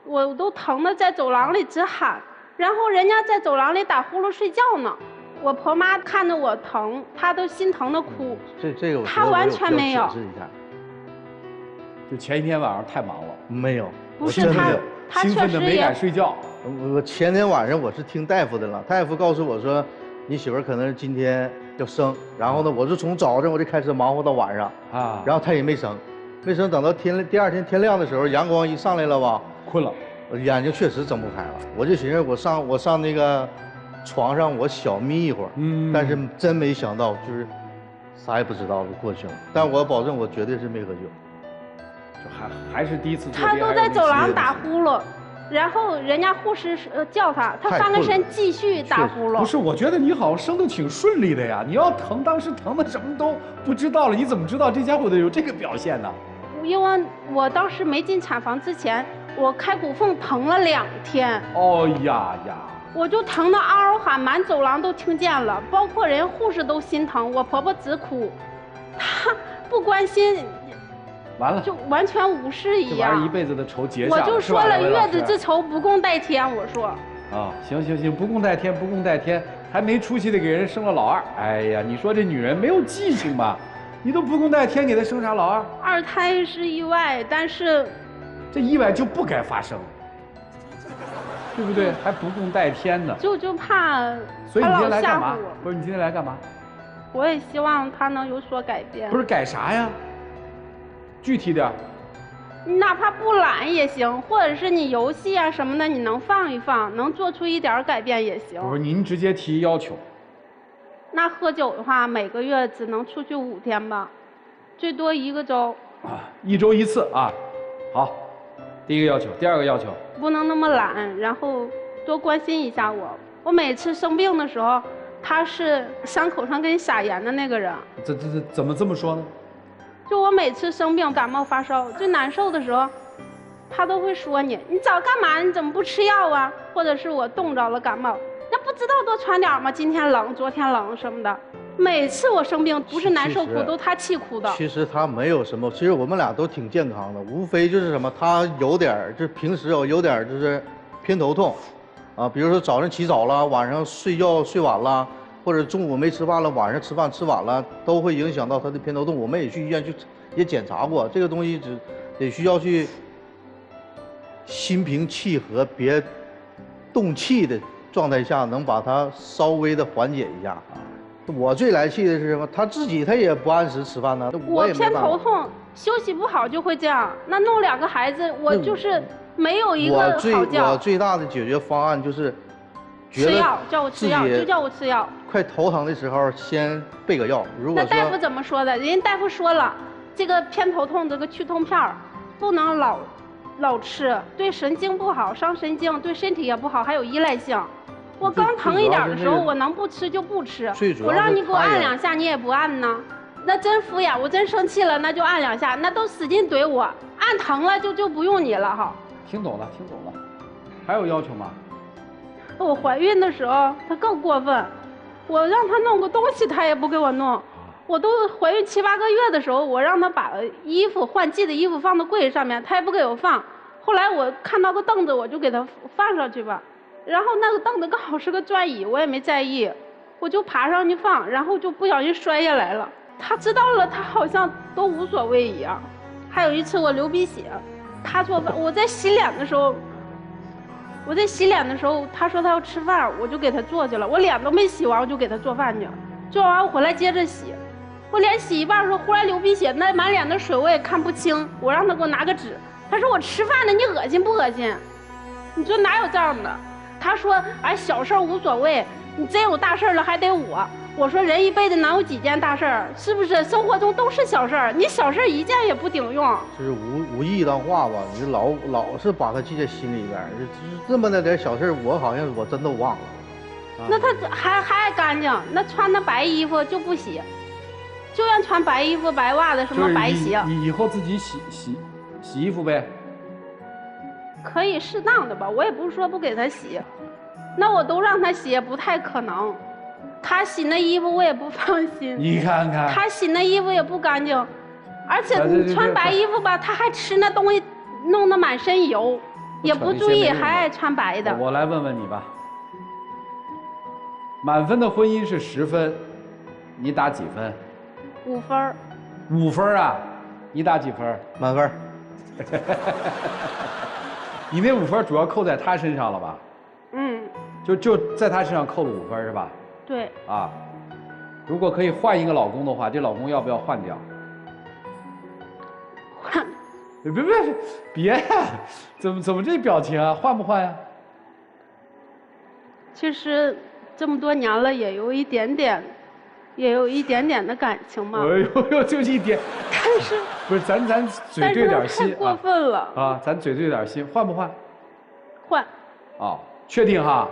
我都疼得在走廊里直喊，然后人家在走廊里打呼噜睡觉呢。我婆妈看着我疼，她都心疼的哭。这个她完全没有。就前一天晚上太忙了，没有。不是她兴奋的没敢睡觉。我前天晚上我是听大夫的了，大夫告诉我说，你媳妇可能是今天要生，然后呢，我就从早上我就开始忙活到晚上啊，然后她也没生，等到第二天天亮的时候，阳光一上来了吧，困了，眼睛确实睁不开了，我就寻思我上那个。床上我小眯一会儿，但是真没想到，就是啥也不知道就过去了。但我保证，我绝对是没喝酒，就还是第一次。他都在走廊打呼噜，然后人家护士叫他翻个身继续打呼噜。不是，我觉得你好像生得挺顺利的呀。你要疼，当时疼的什么都不知道了，你怎么知道这家伙的有这个表现呢？因为我当时没进产房之前，我开骨缝疼了2天。哦呀呀！我就疼得嗷嗷喊，满走廊都听见了，包括人护士都心疼，我婆婆直哭，她不关心，完了，就完全无视一样。这玩意儿一辈子的仇结下了。我就说了，月子之仇不共戴天，我说。啊，行，不共戴天，不共戴天，还没出息的给人生了老二。哎呀，你说这女人没有记性吧？你都不共戴天，给她生啥老二？二胎是意外，但是这意外就不该发生，对不对？还不共戴天呢。就怕。所以你今天来干嘛？不是你今天来干嘛？我也希望他能有所改变。不是改啥呀？具体点。你哪怕不懒也行，或者是你游戏啊什么的，你能放一放，能做出一点改变也行。不是您直接提要求。那喝酒的话，每个月只能出去5天吧，最多1个周。啊，1周1次啊。好，第一个要求，第二个要求。不能那么懒，然后多关心一下我。我每次生病的时候，他是伤口上给你撒盐的那个人。怎么这么说呢？就我每次生病、感冒、发烧最难受的时候，他都会说你早干嘛？你怎么不吃药啊？或者是我冻着了感冒，那不知道多穿点吗？今天冷，昨天冷什么的。每次我生病不是难受哭，都他气哭的。其实他没有什么，其实我们俩都挺健康的，无非就是什么，他有点就是平时有点就是偏头痛，啊，比如说早上起早了，晚上睡觉睡晚了。或者中午没吃饭了，晚上吃饭吃晚了，都会影响到他的偏头痛。我们也去医院也检查过，这个东西得需要去心平气和、别动气的状态下，能把它稍微的缓解一下。我最来气的是什么？他自己他也不按时吃饭呢，我也没办法。偏头痛，休息不好就会这样。那弄2个孩子，我就是没有一个好觉。我最大的解决方案就是。吃药，叫我吃药，就叫我吃药。快头疼的时候，先备个药。如果那大夫怎么说的？人家大夫说了，这个偏头痛这个去痛片不能老吃，对神经不好，伤神经，对身体也不好，还有依赖性。我刚疼一点的时候，我能不吃就不吃。我让你给我按2下，你也不按呢。那真敷衍，我真生气了，那就按2下，那都使劲怼我，按疼了就不用你了哈。听懂了。还有要求吗？我怀孕的时候，他更过分，我让他弄个东西，他也不给我弄。我都怀孕7、8个月的时候，我让他把衣服换季的衣服放到柜子上面，他也不给我放。后来我看到个凳子，我就给他放上去吧。然后那个凳子刚好是个转椅，我也没在意，我就爬上去放，然后就不小心摔下来了。他知道了，他好像都无所谓一样。还有一次我流鼻血，他做饭，我在洗脸的时候。他说他要吃饭，我就给他做去了。我脸都没洗完，我就给他做饭去。做完我回来接着洗，我脸洗一半的时候忽然流鼻血，那满脸的水我也看不清。我让他给我拿个纸，他说我吃饭呢，你恶心不恶心？你说哪有这样的？他说哎，小事无所谓，你真有大事了还得我。我说人一辈子哪有几件大事儿？是不是？生活中都是小事儿，你小事一件也不顶用。就是无意当话吧，你老是把它记在心里边，这么点小事，我好像我真都忘了。那他还爱干净，那穿的白衣服就不洗，就愿穿白衣服、白袜子什么白鞋。以后自己洗衣服呗。可以适当的吧，我也不是说不给他洗，那我都让他洗也不太可能。他洗那衣服我也不放心，你看看，他洗那衣服也不干净，而且你穿白衣服吧，他还吃那东西，弄得满身油，也不注意，还爱穿白的。我来问问你吧，满分的婚姻是10分，你打几分？5分。5分啊？你打几分？满分。你那5分主要扣在他身上了吧？嗯。就在他身上扣了5分是吧？对。啊，如果可以换一个老公的话，这老公要不要换掉？换。别呀！怎么这表情啊？换不换呀？其实这么多年了，也有一点点的感情嘛。哎呦，就一点。但是不是咱嘴对点心。太过分了啊！咱嘴对点心，换不换？换。啊，确定哈？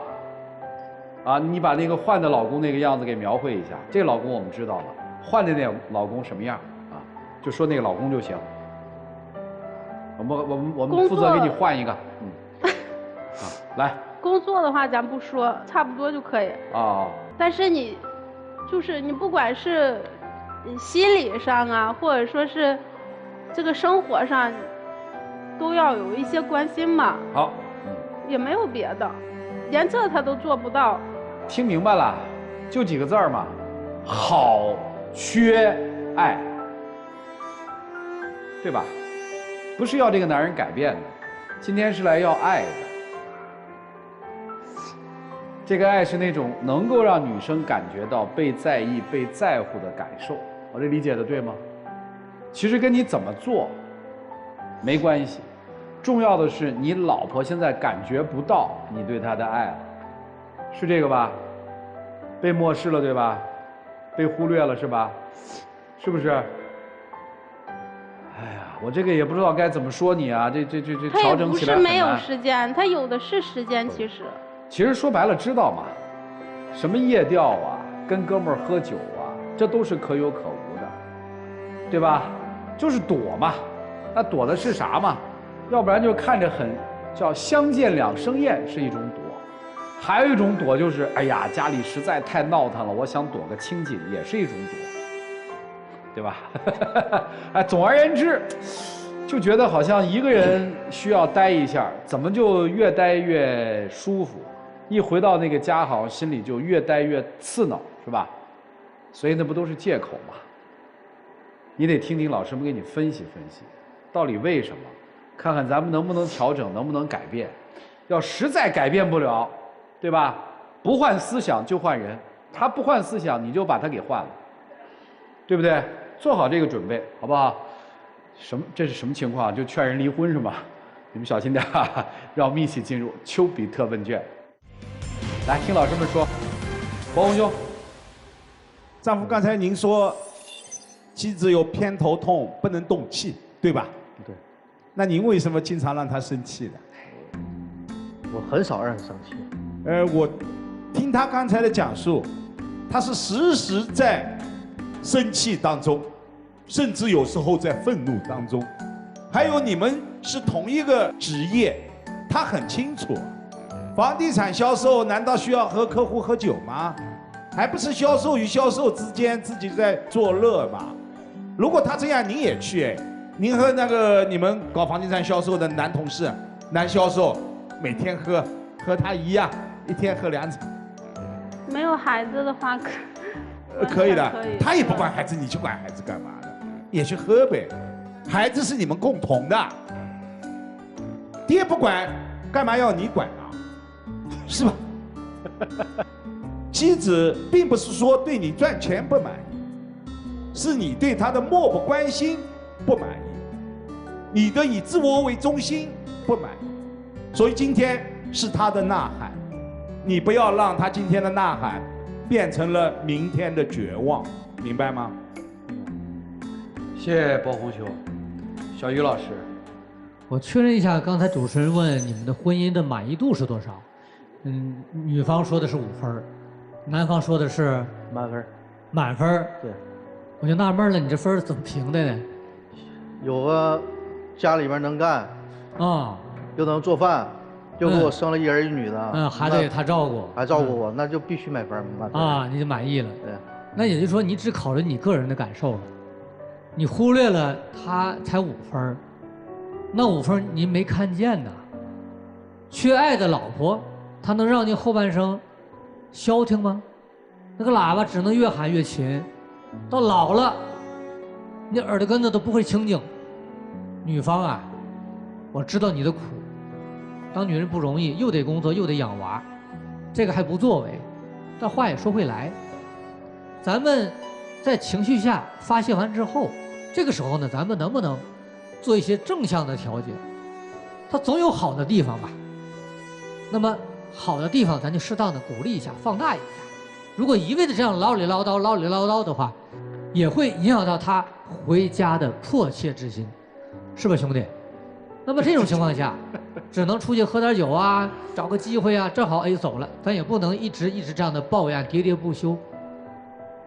啊，你把那个换的老公那个样子给描绘一下。这个老公我们知道了，换的那个老公什么样啊？就说那个老公就行。我们负责给你换一个，啊，来。工作的话咱不说，差不多就可以。啊。但是你不管是心理上啊，或者说是这个生活上都要有一些关心吧。好，也没有别的，连这他都做不到。听明白了，就几个字儿嘛，好缺爱，对吧？不是要这个男人改变的，今天是来要爱的。这个爱是那种能够让女生感觉到被在意、被在乎的感受。我这理解的对吗？其实跟你怎么做没关系，重要的是你老婆现在感觉不到你对她的爱了，是这个吧？被漠视了对吧？被忽略了是吧？是不是？哎呀，我这个也不知道该怎么说你啊，这调整起来很难。他也不是没有时间，他有的是时间，其实说白了，知道吗？什么夜钓啊，跟哥们儿喝酒啊，这都是可有可无的，对吧？就是躲嘛，那躲的是啥嘛？要不然就看着很叫相见两生厌是一种躲，还有一种躲就是哎呀家里实在太闹腾了，我想躲个清静，也是一种躲，对吧？哎，总而言之，就觉得好像一个人需要待一下，怎么就越待越舒服？一回到那个家，好像心里就越待越刺挠，是吧？所以那不都是借口吗？你得听听老师们给你分析分析，到底为什么？看看咱们能不能调整，能不能改变。要实在改变不了，对吧？不换思想就换人，他不换思想，你就把他给换了，对不对？做好这个准备，好不好？这是什么情况？就劝人离婚是吗？你们小心点，让我们一起进入丘比特问卷。来听老师们说，包红兄，丈夫，刚才您说妻子有偏头痛，不能动气，对吧？对。那您为什么经常让她生气呢？我很少让她生气。我听她刚才的讲述，她是时在生气当中，甚至有时候在愤怒当中。还有你们是同一个职业，她很清楚。房地产销售难道需要和客户喝酒吗？还不是销售与销售之间自己在作乐吗？如果他这样，您也去您和那个你们搞房地产销售的男同事、男销售，每天和他一样，一天喝2场。没有孩子的话，可以的。他也不管孩子，你去管孩子干嘛的？也去喝呗。孩子是你们共同的，爹不管，干嘛要你管啊？是吧？妻子并不是说对你赚钱不满意，是你对她的漠不关心不满意，你的以自我为中心不满意，所以今天是她的呐喊，你不要让她今天的呐喊变成了明天的绝望，明白吗？谢谢包红兄。小于老师，我确认一下，刚才主持人问你们的婚姻的满意度是多少？女方说的是5分，男方说的是满分。满分。对。我就纳闷了，你这分怎么评的呢？有个家里边能干，又能做饭，又给我生了1儿1女的，孩子也他照顾，还照顾我，那就必须满分。你就满意了。对。那也就是说，你只考虑你个人的感受了，你忽略了他才5分，那5分您没看见呐。缺爱的老婆，她能让你后半生消停吗？那个喇叭只能越喊越勤，到老了，你耳朵根子都不会清净。女方啊，我知道你的苦，当女人不容易，又得工作又得养娃，这个还不作为。但话也说回来，咱们在情绪下发泄完之后，这个时候呢，咱们能不能做一些正向的调节？它总有好的地方吧。那么好的地方，咱就适当的鼓励一下，放大一下。如果一味的这样唠里唠叨的话，也会影响到他回家的迫切之心，是吧，兄弟？那么这种情况下，只能出去喝点酒啊，找个机会啊，正好走了，咱也不能一直这样的抱怨喋喋不休。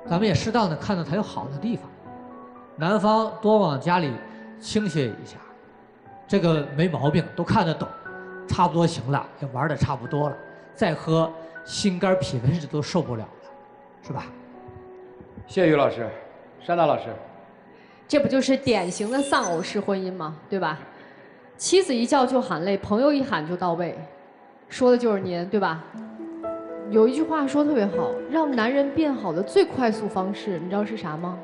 咱们也适当的看到他有好的地方，男方多往家里倾斜一下，这个没毛病，都看得懂，差不多行了，也玩的差不多了，再喝心肝脾胃这都受不了了，是吧？谢谢于老师，山大老师。这不就是典型的丧偶式婚姻吗？对吧？妻子一叫就喊累，朋友一喊就到位，说的就是您，对吧？有一句话说特别好，让男人变好的最快速方式，你知道是啥吗？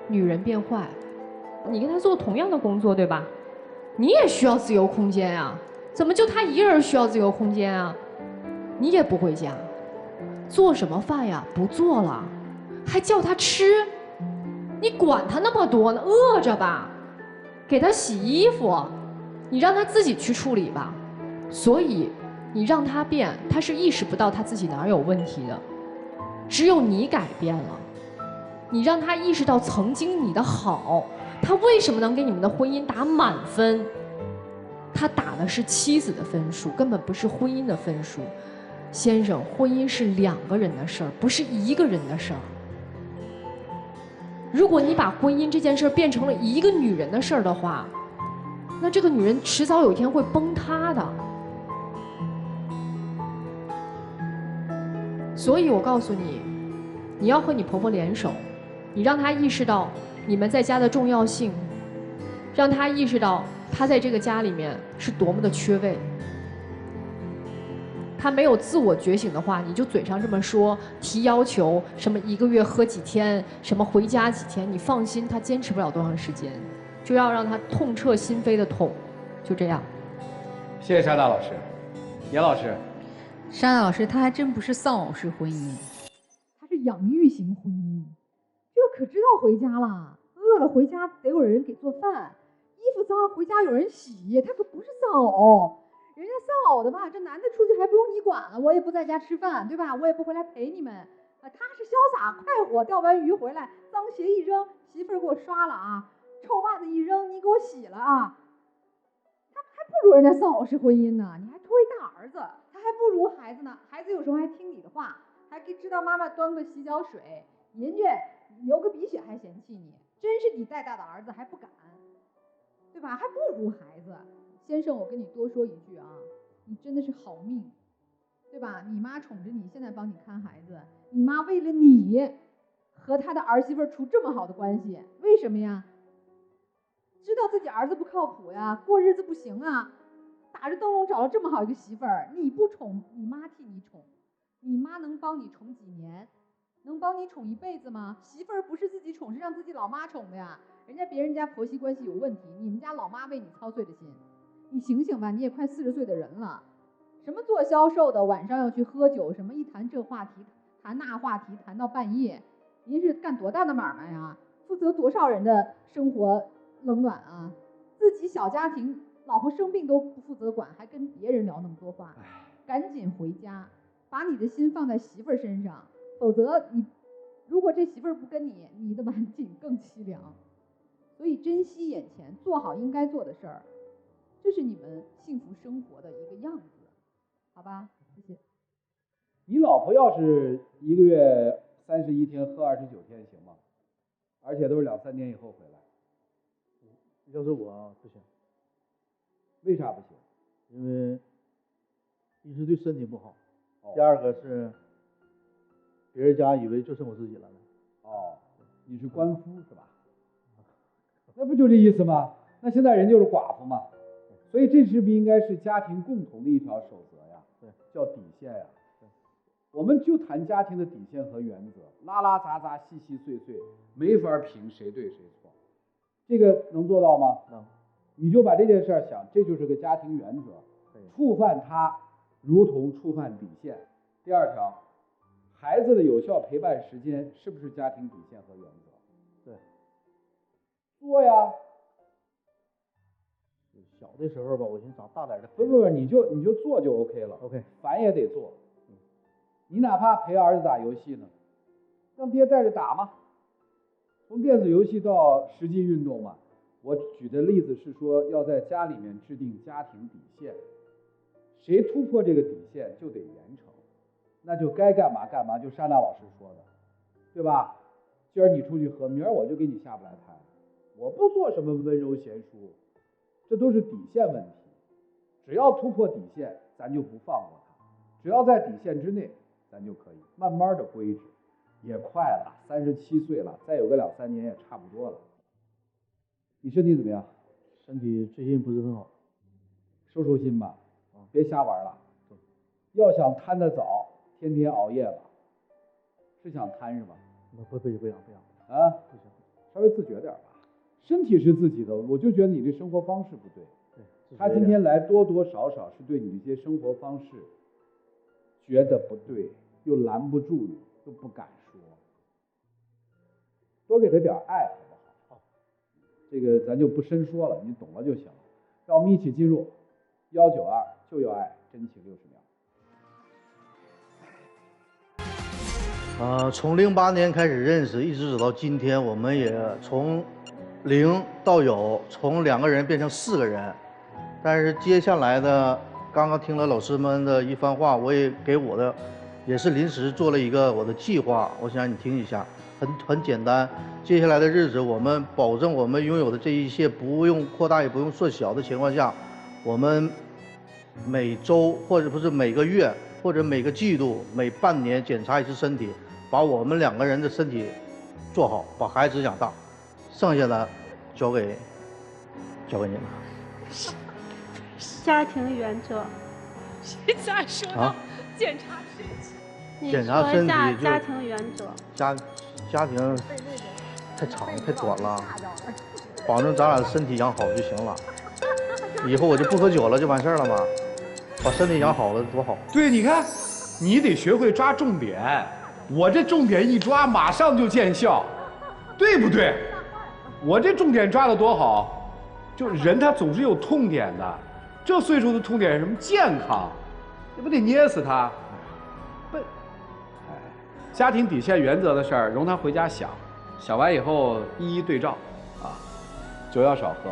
女人变坏。你跟他做同样的工作，对吧？你也需要自由空间啊，怎么就他一个人需要自由空间啊？你也不回家，做什么饭呀？不做了，还叫他吃，你管他那么多呢？饿着吧，给他洗衣服，你让他自己去处理吧。所以你让他变，他是意识不到他自己哪有问题的，只有你改变了，你让他意识到曾经你的好。他为什么能给你们的婚姻打满分？他打的是妻子的分数，根本不是婚姻的分数。先生，婚姻是2个人的事儿，不是1个人的事儿。如果你把婚姻这件事儿变成了1个女人的事儿的话，那这个女人迟早有一天会崩塌的。所以我告诉你，你要和你婆婆联手，你让她意识到你们在家的重要性，让她意识到她在这个家里面是多么的缺位。她没有自我觉醒的话，你就嘴上这么说，提要求，什么1个月喝几天，什么回家几天，你放心，她坚持不了多长时间，就要让她痛彻心扉的痛，就这样。谢谢莎娜老师，严老师。莎娜老师，她还真不是丧偶式婚姻，她是养育型婚姻。这可知道回家了，饿了回家得有人给做饭，衣服脏了回家有人洗，他可不是丧偶。人家丧偶的吧，这男的出去还不用你管了，我也不在家吃饭，对吧？我也不回来陪你们啊。他是潇洒快活，钓完鱼回来，脏鞋一扔，媳妇儿给我刷了啊，臭袜子一扔，你给我洗了啊。他还不如人家丧偶式婚姻呢，你还拖一大儿子，他还不如孩子呢。孩子有时候还听你的话，还知道妈妈端个洗脚水，人家流个鼻血还嫌弃你，真是你带大的儿子还不敢，对吧？还不如孩子。先生，我跟你多说一句啊，你真的是好命，对吧？你妈宠着你，现在帮你看孩子，你妈为了你和她的儿媳妇处这么好的关系，为什么呀？知道自己儿子不靠谱呀，过日子不行啊，打着灯笼找了这么好一个媳妇儿，你不宠，你妈替你宠，你妈能帮你宠几年？能帮你宠一辈子吗？媳妇儿不是自己宠，是让自己老妈宠的呀。人家别人家婆媳关系有问题，你们家老妈为你操碎了心。你醒醒吧，你也快40岁的人了，什么做销售的晚上要去喝酒，什么一谈这话题谈那话题谈到半夜，您是干多大的买卖呀？负责多少人的生活冷暖啊？自己小家庭，老婆生病都不负责管，还跟别人聊那么多话，赶紧回家，把你的心放在媳妇儿身上，否则如果这媳妇儿不跟你，你的晚景更凄凉。所以珍惜眼前，做好应该做的事儿，这是你们幸福生活的一个样子，好吧？谢谢。你老婆要是1个月31天喝29天行吗？而且都是2、3年以后回来。要是我不行。为啥不行？因为一是对身体不好，第二个是别人家以为就剩我自己了呢。哦，你是官夫是吧？那不就这意思吗？那现在人就是寡妇嘛。所以这是不是应该是家庭共同的一条守则呀？对，叫底线呀。我们就谈家庭的底线和原则，拉拉杂杂、细细碎碎，没法评谁对谁错。这个能做到吗？能。你就把这件事儿想，这就是个家庭原则，触犯它如同触犯底线。第2条，孩子的有效陪伴时间是不是家庭底线和原则？对。做呀。小的时候吧，我寻思长大点的。不，你就做就 OK 了。OK， 烦也得做。你哪怕陪儿子打游戏呢，让爹带着打嘛。从电子游戏到实际运动嘛。我举的例子是说，要在家里面制定家庭底线，谁突破这个底线就得严惩，那就该干嘛干嘛。就莎娜老师说的，对吧？今儿你出去喝，明儿我就给你下不来台，我不做什么温柔贤淑。这都是底线问题，只要突破底线，咱就不放过他；只要在底线之内，咱就可以慢慢的规制。也快了，37岁了，再有个2、3年也差不多了。你身体怎么样？身体最近不是很好，收心吧，别瞎玩了。要想瘫得早，天天熬夜吧。是想瘫是吧？不想啊，不行，稍微自觉点吧。身体是自己的，我就觉得你这生活方式不对。他今天来多多少少是对你的一些生活方式觉得不对，又拦不住你，又不敢说。多给他点爱，好不好？这个咱就不深说了，你懂了就行了。让我们一起进入192就要爱真情60秒。从08年开始认识，一直走到今天，我们也从0到有，从2个人变成4个人。但是接下来的，刚刚听了老师们的一番话，我也给我的，也是临时做了一个我的计划，我想你听一下，很简单。接下来的日子，我们保证我们拥有的这一切不用扩大也不用缩小的情况下，我们每周或者不是每个月或者每个季度、每半年检查一次身体，把我们2个人的身体做好，把孩子养大，剩下的交给你们。家庭原则。谁咋说到检查身体？检查身体就家庭原则。家庭太长太短了，保证咱俩身体养好就行了。以后我就不喝酒了，就完事儿了嘛。把身体养好了多好。对，你看，你得学会抓重点。我这重点一抓，马上就见效，对不对？我这重点抓得多好，就人他总是有痛点的。这岁数的痛点是什么？健康，你不得捏死他？笨。哎，家庭底线原则的事儿，容他回家想，想完以后一一对照。啊，酒要少喝，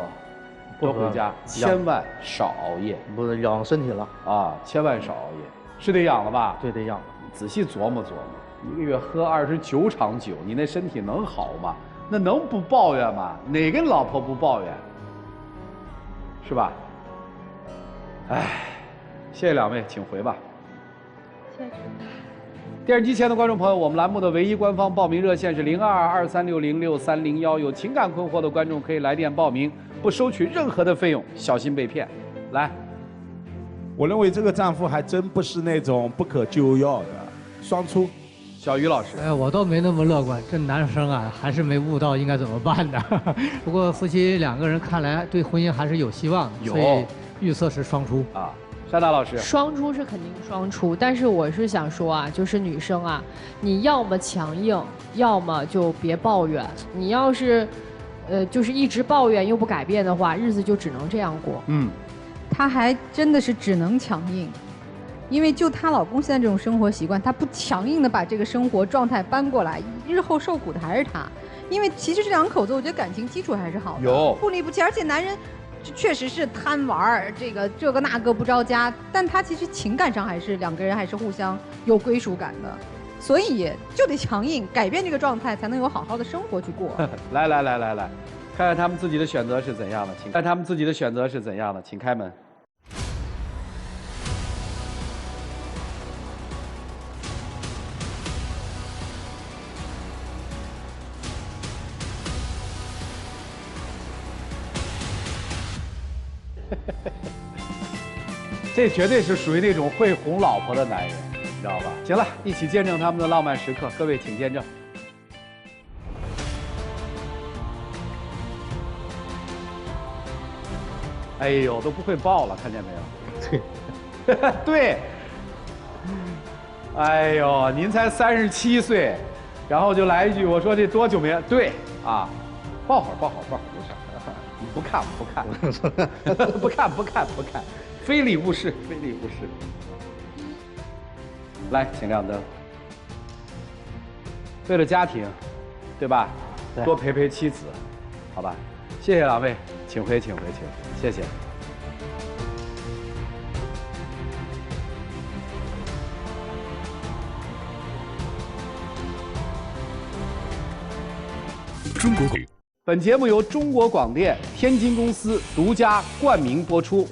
多回家，千万少熬夜。不是养身体了啊，千万少熬夜，是得养了吧？对，得养。仔细琢磨琢磨，1个月喝29场酒，你那身体能好吗？那能不抱怨吗？哪个老婆不抱怨？是吧？哎，谢谢2位，请回吧。谢谢。电视机前的观众朋友，我们栏目的唯一官方报名热线是0223606301，有情感困惑的观众可以来电报名，不收取任何的费用，小心被骗。来，我认为这个丈夫还真不是那种不可救药的，双出。小于老师，我倒没那么乐观，这男生啊还是没悟到应该怎么办的。不过夫妻2个人看来对婚姻还是有希望的，所以预测是双出啊。山大老师，双出是肯定双出，但是我是想说啊，就是女生啊，你要么强硬，要么就别抱怨。你要是，就是一直抱怨又不改变的话，日子就只能这样过。她还真的是只能强硬。因为就她老公现在这种生活习惯，她不强硬的把这个生活状态搬过来，日后受苦的还是她。因为其实这2口子，我觉得感情基础还是好的，不离不弃。而且男人确实是贪玩，这个那个不着家，但他其实情感上还是2个人还是互相有归属感的，所以就得强硬改变这个状态，才能有好好的生活去过。来，看看他们自己的选择是怎样的，请看他们自己的选择是怎样的，请开门。这绝对是属于那种会哄老婆的男人，你知道吧？行了，一起见证他们的浪漫时刻，各位请见证。哎呦，都不会抱了，看见没有？对，对。哎呦，您才37岁，然后就来一句，我说这多久没？对啊，抱会儿，没事。不看，不看，非礼勿视。来，请亮灯。为了家庭，对吧？多陪妻子，好吧？谢谢2位，请回，谢谢。中国语。本节目由中国广电天津公司独家冠名播出，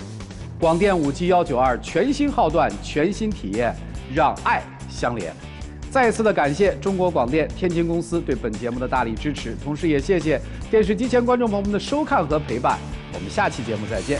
广电5G192全新号段，全新体验，让爱相连。再次的感谢中国广电天津公司对本节目的大力支持，同时也谢谢电视机前观众朋友们的收看和陪伴。我们下期节目再见。